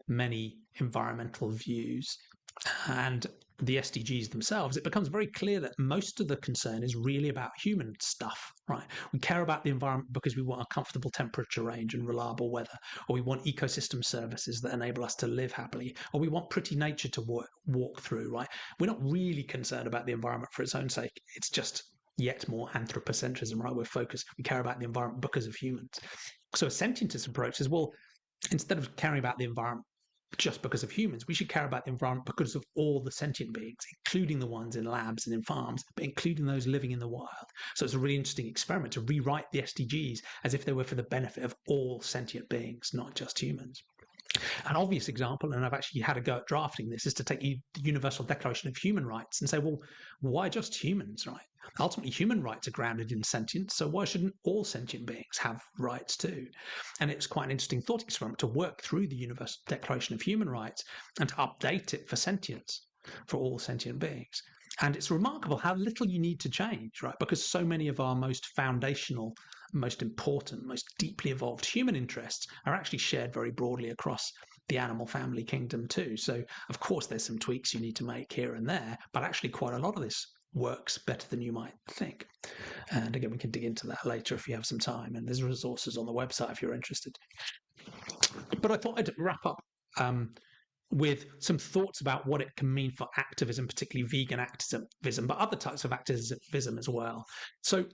many environmental views and the SDGs themselves, it becomes very clear that most of the concern is really about human stuff, right? We care about the environment because we want a comfortable temperature range and reliable weather, or we want ecosystem services that enable us to live happily, or we want pretty nature to walk through, right? We're not really concerned about the environment for its own sake. It's just yet more anthropocentrism, right? We care about the environment because of humans. So a sentientist approach is, well, instead of caring about the environment just because of humans, we should care about the environment because of all the sentient beings, including the ones in labs and in farms, but including those living in the wild. So it's a really interesting experiment to rewrite the SDGs as if they were for the benefit of all sentient beings, not just humans. An obvious example, and I've actually had a go at drafting this, is to take the Universal Declaration of Human Rights and say, well, why just humans, right? Ultimately, human rights are grounded in sentience, so why shouldn't all sentient beings have rights too? And it's quite an interesting thought experiment to work through the Universal Declaration of Human Rights and to update it for sentience, for all sentient beings. And it's remarkable how little you need to change, right? Because so many of our most foundational, most important, most deeply evolved human interests are actually shared very broadly across the animal family kingdom too. So, of course, there's some tweaks you need to make here and there, but actually quite a lot of this works better than you might think. And again, we can dig into that later if you have some time. And there's resources on the website if you're interested. But I thought I'd wrap up with some thoughts about what it can mean for activism, particularly vegan activism, but other types of activism as well. So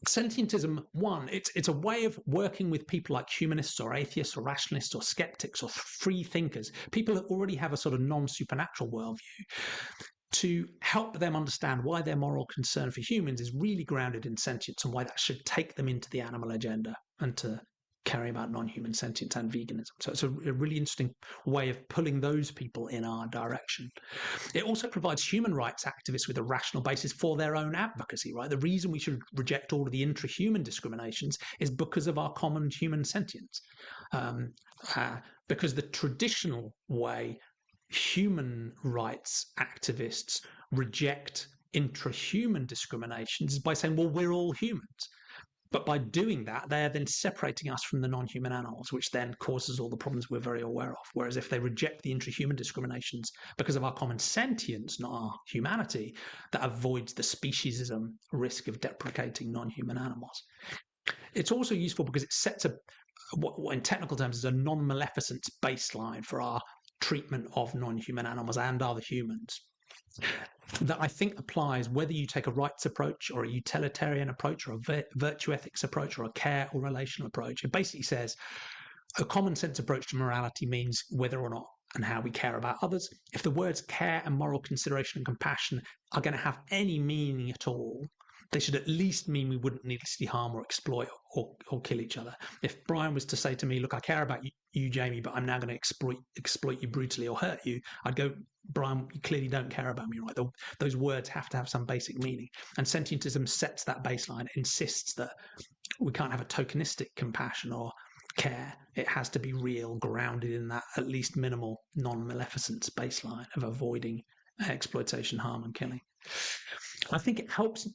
sentientism, one, it's a way of working with people like humanists or atheists or rationalists or skeptics or free thinkers, people that already have a sort of non-supernatural worldview, to help them understand why their moral concern for humans is really grounded in sentience and why that should take them into the animal agenda and to carry about non-human sentience and veganism. So it's a really interesting way of pulling those people in our direction. It also provides human rights activists with a rational basis for their own advocacy, right? The reason we should reject all of the intra-human discriminations is because of our common human sentience. Because the traditional way human rights activists reject intra-human discriminations is by saying, well, we're all humans. But by doing that, they're then separating us from the non-human animals, which then causes all the problems we're very aware of. Whereas if they reject the intra-human discriminations because of our common sentience, not our humanity, that avoids the speciesism risk of deprecating non-human animals. It's also useful because it sets what in technical terms is a non-maleficence baseline for our treatment of non-human animals and other humans, that I think applies whether you take a rights approach or a utilitarian approach or a virtue ethics approach or a care or relational approach. It basically says a common sense approach to morality means whether or not and how we care about others. If the words care and moral consideration and compassion are going to have any meaning at all, they should at least mean we wouldn't needlessly harm or exploit or kill each other. If Brian was to say to me, look, I care about you, Jamie, but I'm now going to exploit you brutally or hurt you, I'd go, Brian, you clearly don't care about me, right? Those words have to have some basic meaning. And sentientism sets that baseline, insists that we can't have a tokenistic compassion or care. It has to be real, grounded in that at least minimal non-maleficence baseline of avoiding exploitation, harm, and killing. I think it helps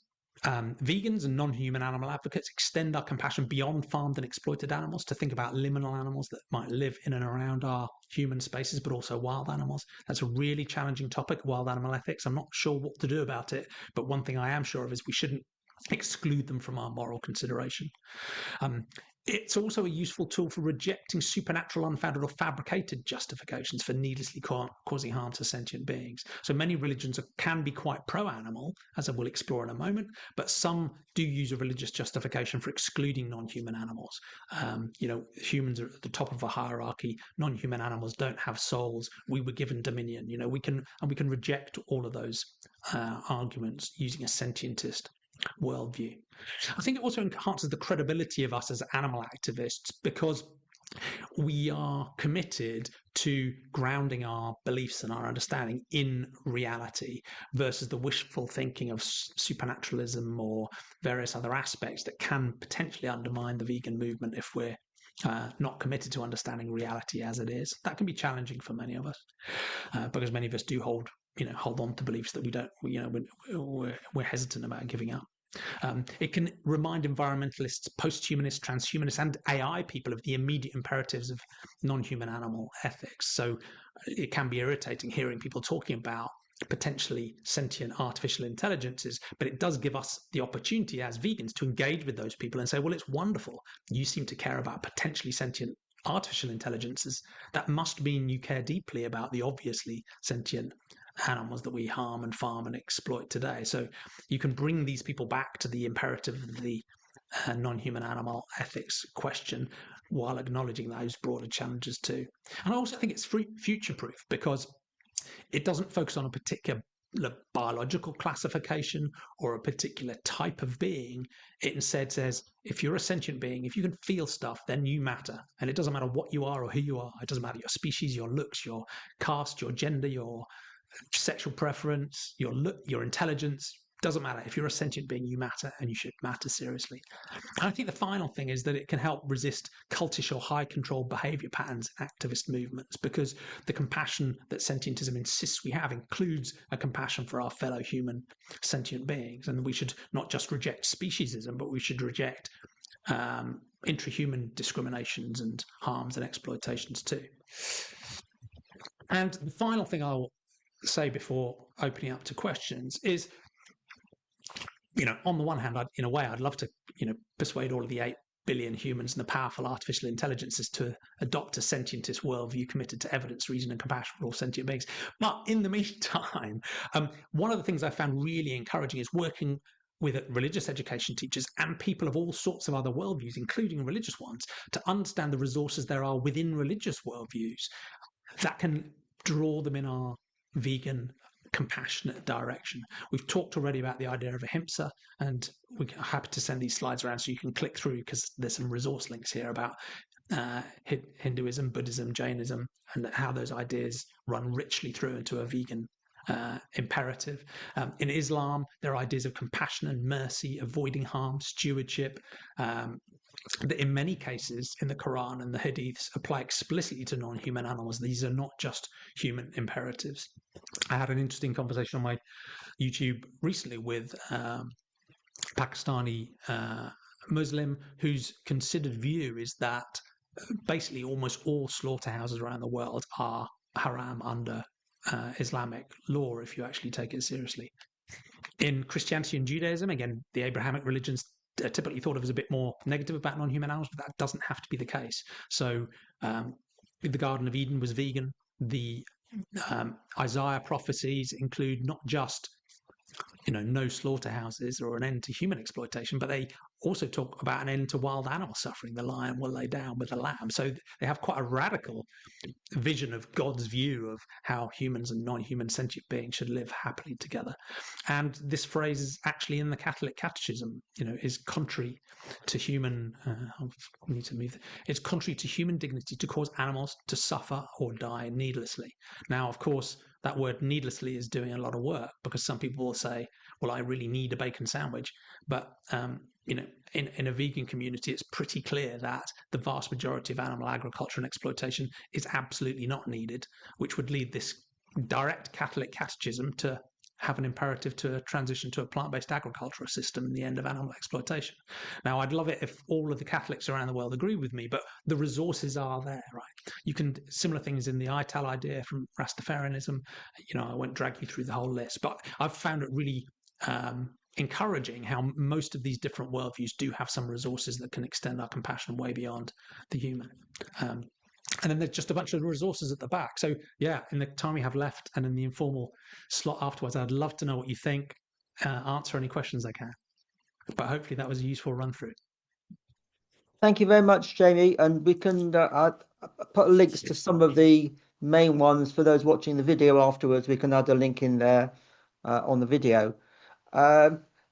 vegans and non-human animal advocates extend our compassion beyond farmed and exploited animals to think about liminal animals that might live in and around our human spaces, but also wild animals. That's a really challenging topic, wild animal ethics. I'm not sure what to do about it, but one thing I am sure of is we shouldn't exclude them from our moral consideration. It's also a useful tool for rejecting supernatural, unfounded, or fabricated justifications for needlessly causing harm to sentient beings. So many religions can be quite pro-animal, as I will explore in a moment, but some do use a religious justification for excluding non-human animals. Humans are at the top of a hierarchy. Non-human animals don't have souls. We were given dominion. We can reject all of those arguments using a sentientist worldview. I think it also enhances the credibility of us as animal activists because we are committed to grounding our beliefs and our understanding in reality versus the wishful thinking of supernaturalism or various other aspects that can potentially undermine the vegan movement if we're not committed to understanding reality as it is. That can be challenging for many of us because many of us do hold on to beliefs that we don't, we're hesitant about giving up. It can remind environmentalists, post-humanists, transhumanists, and AI people of the immediate imperatives of non-human animal ethics. So it can be irritating hearing people talking about potentially sentient artificial intelligences, but it does give us the opportunity as vegans to engage with those people and say, well, it's wonderful. You seem to care about potentially sentient artificial intelligences. That must mean you care deeply about the obviously sentient animals that we harm and farm and exploit today. So you can bring these people back to the imperative of the non-human animal ethics question while acknowledging those broader challenges too. And I also think it's future-proof because it doesn't focus on a particular biological classification or a particular type of being. It instead says, if you're a sentient being, if you can feel stuff, then you matter. And it doesn't matter what you are or who you are. It doesn't matter your species, your looks, your caste, your gender, your sexual preference, your intelligence. Doesn't matter. If you're a sentient being, you matter, and you should matter seriously. And I think the final thing is that it can help resist cultish or high control behavior patterns in activist movements, because the compassion that sentientism insists we have includes a compassion for our fellow human sentient beings. And we should not just reject speciesism, but we should reject intrahuman discriminations and harms and exploitations too. And the final thing I'll say before opening up to questions is, on the one hand, in a way, I'd love to, persuade all of the 8 billion humans and the powerful artificial intelligences to adopt a sentientist worldview committed to evidence, reason, and compassion for all sentient beings. But in the meantime, one of the things I found really encouraging is working with religious education teachers and people of all sorts of other worldviews, including religious ones, to understand the resources there are within religious worldviews that can draw them in our vegan, compassionate direction. We've talked already about the idea of ahimsa, and we're happy to send these slides around so you can click through, because there's some resource links here about Hinduism, Buddhism, Jainism, and how those ideas run richly through into a vegan imperative. In Islam, there are ideas of compassion and mercy, avoiding harm, stewardship, that in many cases in the Quran and the Hadiths apply explicitly to non-human animals. These are not just human imperatives. I had an interesting conversation on my YouTube recently with Pakistani Muslim whose considered view is that basically almost all slaughterhouses around the world are haram under Islamic law, if you actually take it seriously. In Christianity and Judaism, again, the Abrahamic religions are typically thought of as a bit more negative about non-human animals, but that doesn't have to be the case. So the Garden of Eden was vegan. The Isaiah prophecies include not just no slaughterhouses or an end to human exploitation, but they also talk about an end to wild animal suffering. The lion will lay down with the lamb. So they have quite a radical vision of God's view of how humans and non-human sentient beings should live happily together. And this phrase is actually in the Catholic Catechism, is contrary to human, it's contrary to human dignity to cause animals to suffer or die needlessly. Now, of course, that word needlessly is doing a lot of work, because some people will say, well, I really need a bacon sandwich. But, in a vegan community, it's pretty clear that the vast majority of animal agriculture and exploitation is absolutely not needed, which would lead this direct Catholic catechism to have an imperative to transition to a plant-based agricultural system and the end of animal exploitation. Now, I'd love it if all of the Catholics around the world agree with me, but the resources are there, right? You can, similar things in the ITAL idea from Rastafarianism, I won't drag you through the whole list, but I've found it really encouraging how most of these different worldviews do have some resources that can extend our compassion way beyond the human. And then there's just a bunch of resources at the back. So yeah, in the time we have left and in the informal slot afterwards, I'd love to know what you think, answer any questions I can. But hopefully that was a useful run through. Thank you very much, Jamie. And we can put links to some of the main ones for those watching the video afterwards. We can add a link in there on the video.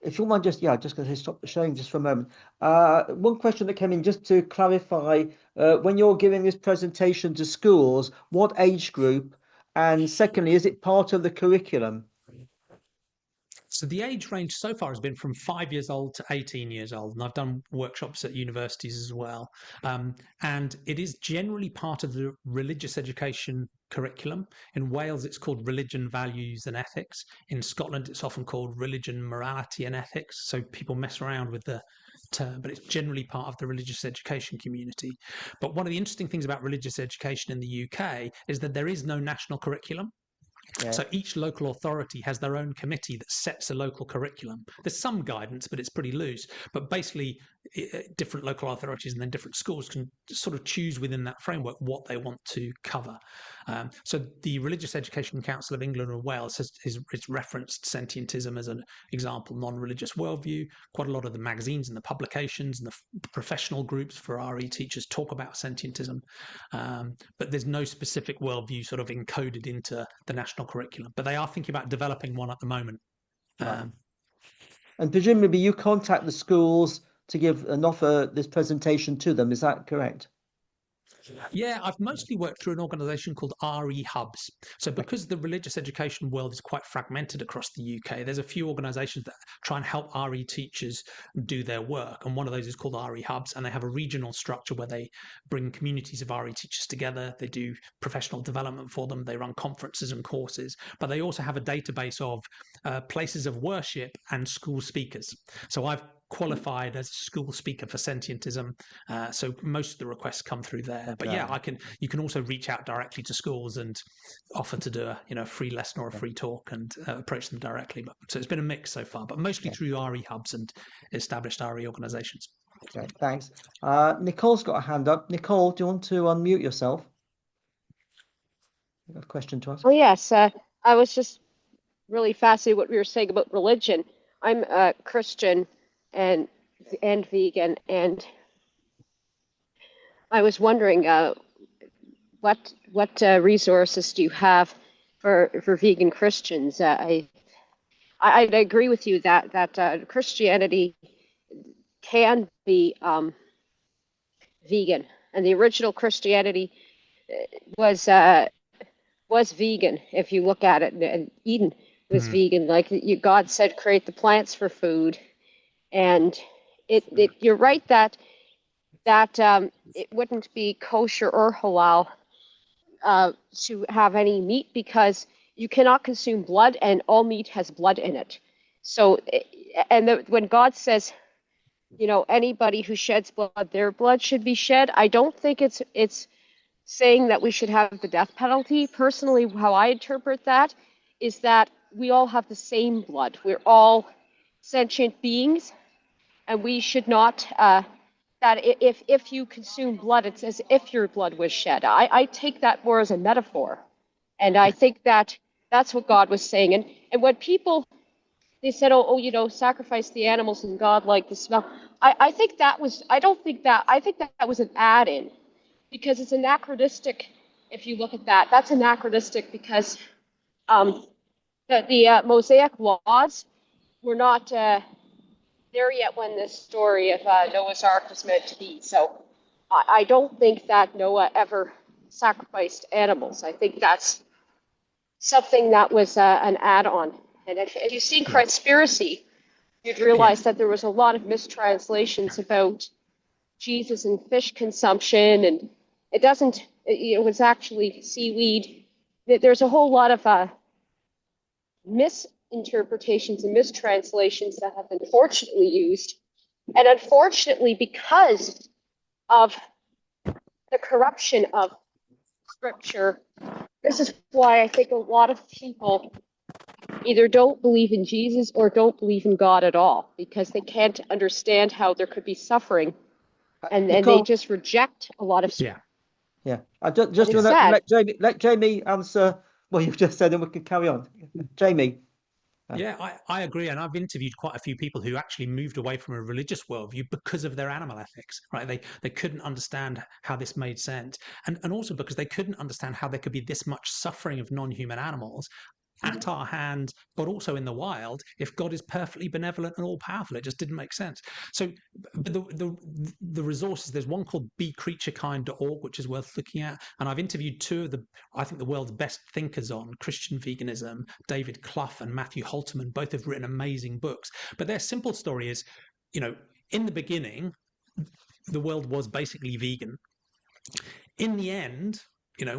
If you want, just going to stop the showing just for a moment. One question that came in, just to clarify, when you're giving this presentation to schools, what age group? And secondly, is it part of the curriculum? So the age range so far has been from 5 years old to 18 years old, and I've done workshops at universities as well. And it is generally part of the religious education curriculum. In Wales, it's called Religion, Values and Ethics. In Scotland, it's often called Religion, Morality and Ethics. So people mess around with the term, but it's generally part of the religious education community. But one of the interesting things about religious education in the UK is that there is no national curriculum. Yeah. So each local authority has their own committee that sets a local curriculum. There's some guidance, but it's pretty loose. But basically, different local authorities and then different schools can sort of choose within that framework what they want to cover. So the Religious Education Council of England and Wales has referenced Sentientism as an example, non-religious worldview. Quite a lot of the magazines and the publications and the professional groups for RE teachers talk about Sentientism. But there's no specific worldview sort of encoded into the national curriculum. But they are thinking about developing one at the moment. Right. And presumably you contact the schools to give and offer this presentation to them. Is that correct? Yeah, I've mostly worked through an organisation called RE Hubs. So because the religious education world is quite fragmented across the UK, there's a few organisations that try and help RE teachers do their work. And one of those is called RE Hubs. And they have a regional structure where they bring communities of RE teachers together. They do professional development for them. They run conferences and courses. But they also have a database of places of worship and school speakers. So I've qualified as a school speaker for Sentientism, so most of the requests come through there. But yeah, you can also reach out directly to schools and offer to do a free lesson or a free talk and approach them directly. So it's been a mix so far, but mostly through RE hubs and established RE organisations. Okay, thanks. Nicole's got a hand up. Nicole, do you want to unmute yourself? You got a question to ask? Oh yes, I was just really fascinated what we were saying about religion. I'm a Christian and vegan, and I was wondering what resources do you have for vegan Christians? I'd agree with you that Christianity can be vegan, and the original Christianity was vegan. If you look at it, and Eden was vegan. Like God said, create the plants for food, and you're right that it wouldn't be kosher or halal to have any meat because you cannot consume blood, and all meat has blood in it. So, when God says, anybody who sheds blood, their blood should be shed, I don't think it's saying that we should have the death penalty. Personally, how I interpret that is that we all have the same blood. We're all sentient beings, and we should not, that if you consume blood, it's as if your blood was shed. I take that more as a metaphor. And I think that's what God was saying. And when people, they said, sacrifice the animals and God liked the smell. I think that was an add-in because it's anachronistic. If you look at that, that's anachronistic because the Mosaic laws were not there yet when this story of Noah's Ark was meant to be. So I don't think that Noah ever sacrificed animals. I think that's something that was an add-on. And if you've seen Conspiracy, you'd realize that there was a lot of mistranslations about Jesus and fish consumption, and it was actually seaweed. There's a whole lot of misinterpretations and mistranslations that have been unfortunately used. And unfortunately, because of the corruption of Scripture, this is why I think a lot of people either don't believe in Jesus or don't believe in God at all, because they can't understand how there could be suffering, and they just reject a lot of. Yeah. I just want to let Jamie answer what you've just said, and we can carry on. Jamie. Yeah, I agree. And I've interviewed quite a few people who actually moved away from a religious worldview because of their animal ethics, right? They couldn't understand how this made sense. And also because they couldn't understand how there could be this much suffering of non-human animals at our hand, but also in the wild, if God is perfectly benevolent and all-powerful. It just didn't make sense. So the resources, there's one called becreaturekind.org, which is worth looking at. And I've interviewed two of the world's best thinkers on Christian veganism, David Clough and Matthew Halterman. Both have written amazing books. But their simple story is, in the beginning, the world was basically vegan. In the end,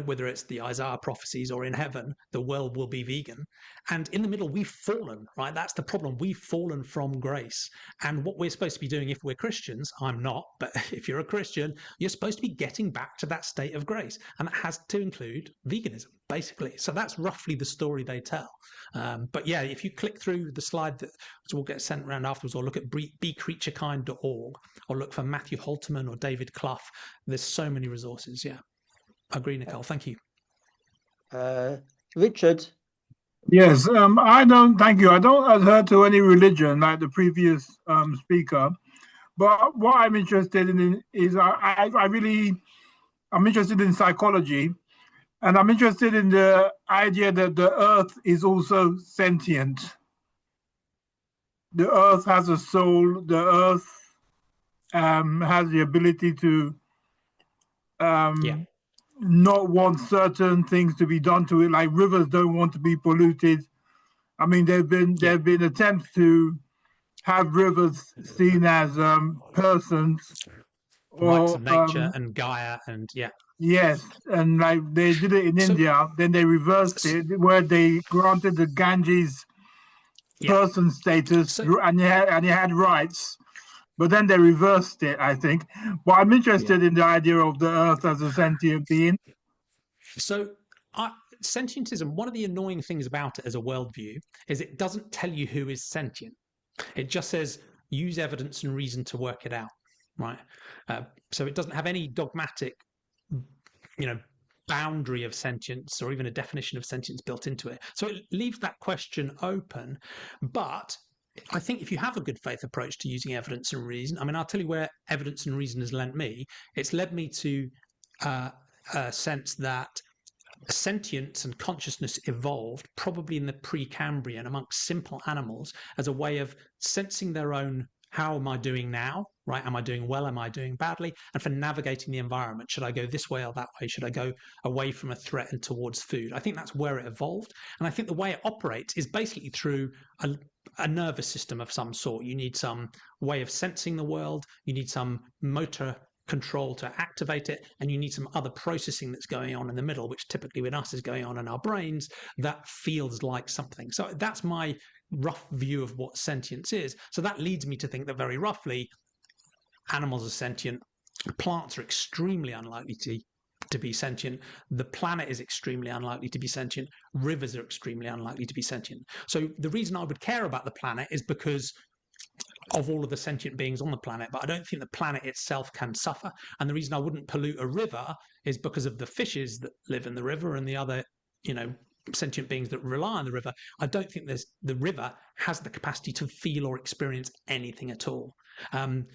whether it's the Isaiah prophecies or in heaven, the world will be vegan. And in the middle, we've fallen, right? That's the problem. We've fallen from grace. And what we're supposed to be doing if we're Christians, I'm not, but if you're a Christian, you're supposed to be getting back to that state of grace. And that has to include veganism, basically. So that's roughly the story they tell. But yeah, if you click through the slide that will get sent around afterwards, or look at becreaturekind.org, or look for Matthew Halterman or David Clough, there's so many resources, yeah. Agree, Nicole. Thank you. Richard? Yes, I don't, thank you. I don't adhere to any religion like the previous speaker, but what I'm interested in is I'm interested in psychology, and I'm interested in the idea that the earth is also sentient. The earth has a soul. The earth has the ability to not want certain things to be done to it, like rivers don't want to be polluted. I mean, there have been attempts to have rivers seen as persons, or nature and Gaia, and yes, and like they did it in India, then they reversed it, where they granted the Ganges person status, and he had rights. But then they reversed it, I think. But I'm interested in the idea of the earth as a sentient being. So sentientism, one of the annoying things about it as a worldview is it doesn't tell you who is sentient. It just says, use evidence and reason to work it out, right? So it doesn't have any dogmatic, boundary of sentience or even a definition of sentience built into it. So it leaves that question open. But I think if you have a good faith approach to using evidence and reason, I mean, I'll tell you where evidence and reason has led me. It's led me to a sense that sentience and consciousness evolved probably in the Precambrian amongst simple animals as a way of sensing their own, how am I doing now, right? Am I doing well? Am I doing badly? And for navigating the environment, should I go this way or that way? Should I go away from a threat and towards food? I think that's where it evolved. And I think the way it operates is basically through a nervous system of some sort. You need some way of sensing the world. You need some motor control to activate it, and you need some other processing that's going on in the middle, which typically with us is going on in our brains, that feels like something. So that's my rough view of what sentience is. So that leads me to think that very roughly animals are sentient, plants are extremely unlikely to be sentient, the planet is extremely unlikely to be sentient, rivers are extremely unlikely to be sentient. So the reason I would care about the planet is because of all of the sentient beings on the planet, but I don't think the planet itself can suffer. And the reason I wouldn't pollute a river is because of the fishes that live in the river and the other, sentient beings that rely on the river. I don't think the river has the capacity to feel or experience anything at all.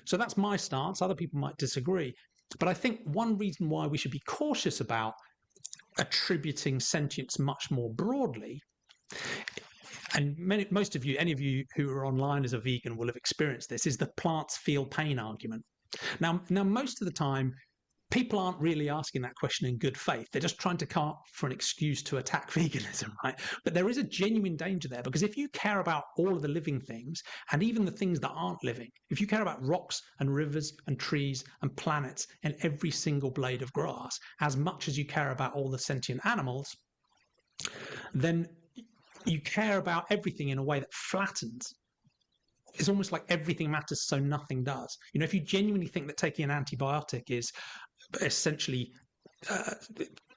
So that's my stance. Other people might disagree. But I think one reason why we should be cautious about attributing sentience much more broadly, and most of you, any of you who are online as a vegan will have experienced this, is the plants feel pain argument. Now, most of the time, people aren't really asking that question in good faith. They're just trying to come up for an excuse to attack veganism, right? But there is a genuine danger there, because if you care about all of the living things, and even the things that aren't living, if you care about rocks and rivers and trees and planets and every single blade of grass, as much as you care about all the sentient animals, then you care about everything in a way that flattens. It's almost like everything matters, so nothing does. If you genuinely think that taking an antibiotic is essentially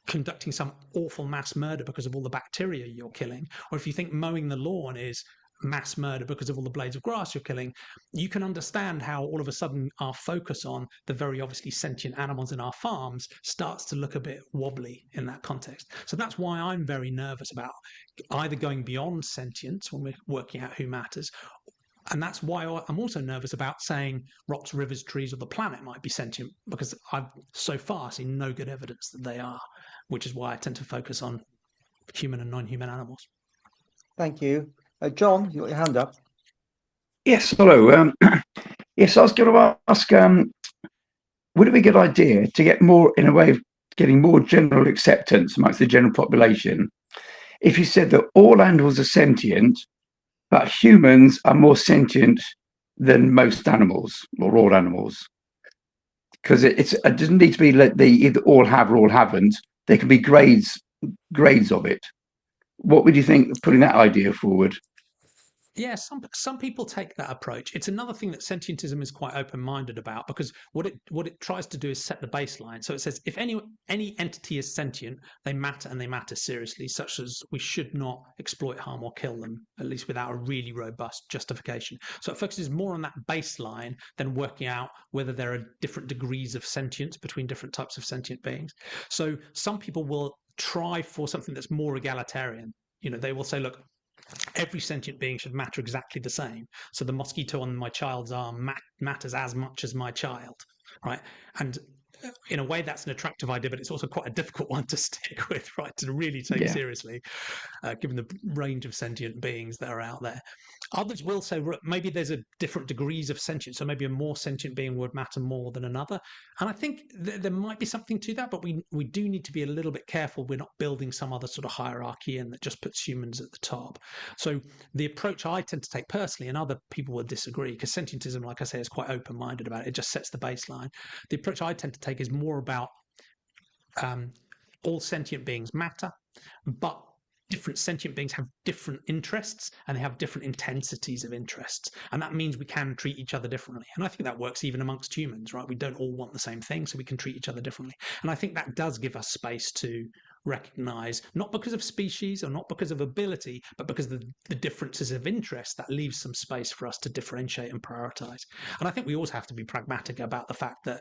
conducting some awful mass murder because of all the bacteria you're killing, or if you think mowing the lawn is mass murder because of all the blades of grass you're killing, you can understand how all of a sudden our focus on the very obviously sentient animals in our farms starts to look a bit wobbly in that context. So that's why I'm very nervous about either going beyond sentience when we're working out who matters, and that's why I'm also nervous about saying rocks, rivers, trees, or the planet might be sentient, because I've so far seen no good evidence that they are, which is why I tend to focus on human and non-human animals. Thank you. John, you got your hand up. Yes, hello. Yes, I was going to ask, would it be a good idea to get more, in a way of getting more general acceptance amongst the general population, if you said that all animals are sentient, but humans are more sentient than most animals, or all animals? Because it doesn't need to be they either all have or all haven't. there can be grades of it. What would you think of putting that idea forward? Yeah, some people take that approach. It's another thing that sentientism is quite open-minded about, because what it tries to do is set the baseline. So it says if any entity is sentient, they matter, and they matter seriously, such as we should not exploit, harm, or kill them, at least without a really robust justification. So it focuses more on that baseline than working out whether there are different degrees of sentience between different types of sentient beings. So some people will try for something that's more egalitarian. They will say, look, every sentient being should matter exactly the same. So the mosquito on my child's arm matters as much as my child, right? And in a way, that's an attractive idea, but it's also quite a difficult one to stick with, right? To really take seriously, given the range of sentient beings that are out there. Others will say maybe there's a different degrees of sentience, so maybe a more sentient being would matter more than another. And I think there might be something to that, but we do need to be a little bit careful we're not building some other sort of hierarchy in that just puts humans at the top. So the approach I tend to take personally, and other people would disagree, because sentientism, like I say, is quite open-minded about it. It just sets the baseline. The approach I tend to take is more about all sentient beings matter, but different sentient beings have different interests, and they have different intensities of interests, and that means we can treat each other differently. And I think that works even amongst humans, right? We don't all want the same thing, so we can treat each other differently. And I think that does give us space to recognize, not because of species or not because of ability, but because of the differences of interest, that leaves some space for us to differentiate and prioritize. And I think we also have to be pragmatic about the fact that,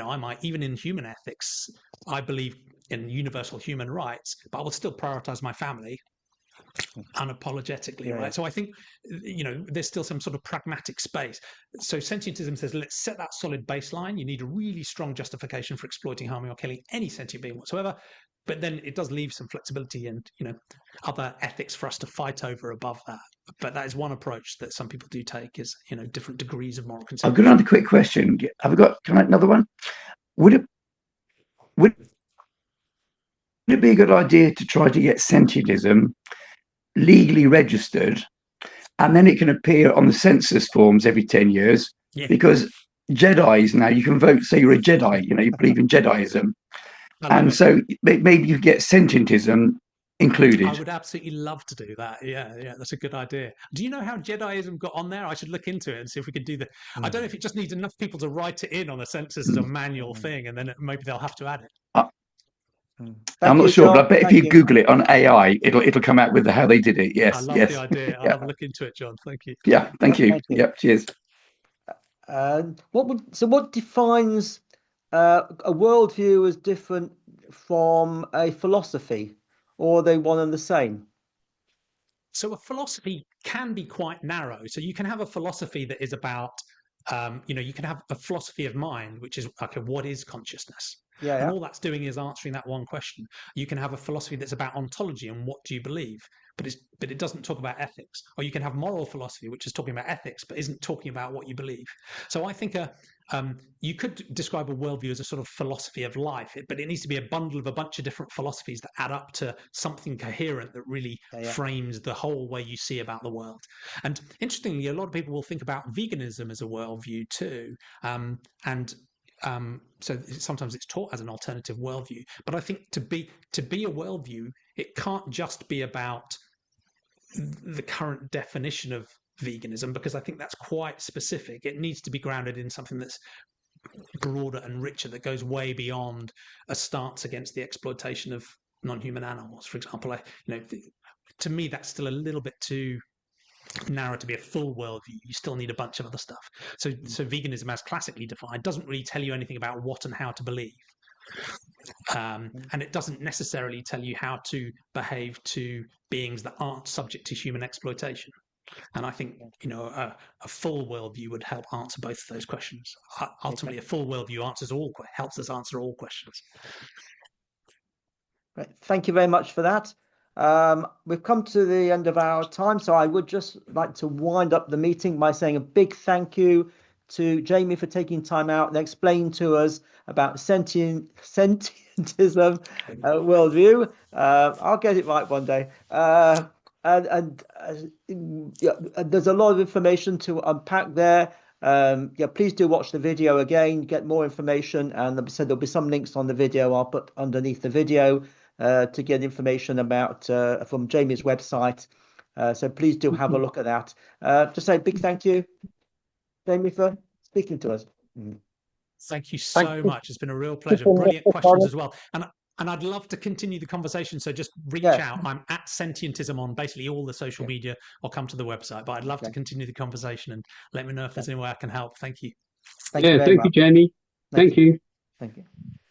I might, even in human ethics, I believe in universal human rights, but I will still prioritize my family unapologetically, right? So I think, there's still some sort of pragmatic space. So sentientism says, let's set that solid baseline. You need a really strong justification for exploiting, harming, or killing any sentient being whatsoever. But then it does leave some flexibility and, other ethics for us to fight over above that. But that is one approach that some people do take, is, different degrees of moral consideration. I've got another quick question. Can I another one? Would it be a good idea to try to get sentientism legally registered, and then it can appear on the census forms every 10 years? Yeah. Because Jedis now, you can vote, say you're a Jedi, you believe in Jediism. And so maybe you get sentientism included. I would absolutely love to do that. Yeah, that's a good idea. Do you know how Jediism got on there? I should look into it and see if we could do that. I don't know if it just needs enough people to write it in on the census as a manual thing, and then maybe they'll have to add it. I'm not sure, but I bet if you Google it on AI, it'll come out with how they did it. Yes, I love the idea. I'll have a look into it, John. Thank you. Yeah, thank you. Yep, cheers. What defines a worldview as different from a philosophy, or are they one and the same? So a philosophy can be quite narrow. So you can have a philosophy that is about, you can have a philosophy of mind, which is okay, what is consciousness? And all that's doing is answering that one question. You can have a philosophy that's about ontology and what do you believe, but it doesn't talk about ethics. Or you can have moral philosophy, which is talking about ethics, but isn't talking about what you believe. So I think you could describe a worldview as a sort of philosophy of life, but it needs to be a bundle of a bunch of different philosophies that add up to something coherent that really frames the whole way you see about the world. And interestingly, a lot of people will think about veganism as a worldview too. So sometimes it's taught as an alternative worldview, but I think to be a worldview, it can't just be about the current definition of veganism, because I think that's quite specific. It needs to be grounded in something that's broader and richer, that goes way beyond a stance against the exploitation of non-human animals, for example. To me, that's still a little bit too narrow to be a full worldview. You still need a bunch of other stuff. So veganism, as classically defined, doesn't really tell you anything about what and how to believe. And it doesn't necessarily tell you how to behave to beings that aren't subject to human exploitation. And I think, a full worldview would help answer both of those questions. Ultimately, a full worldview helps us answer all questions. Right. Thank you very much for that. We've come to the end of our time, so I would just like to wind up the meeting by saying a big thank you to Jamie for taking time out and explaining to us about sentientism worldview. I'll get it right one day. And there's a lot of information to unpack there. Yeah, please do watch the video again, get more information. And like I said, there'll be some links on the video I'll put underneath the video to get information about from Jamie's website. So please do have a look at that. Just say a big thank you, Jamie, for speaking to us. Thank you so much. It's been a real pleasure. Brilliant questions as well. And I'd love to continue the conversation. So just reach out. I'm at Sentientism on basically all the social media, or come to the website. But I'd love to continue the conversation, and let me know if there's any way I can help. Thank you. Thank you, Jamie. Thank you. Thank you.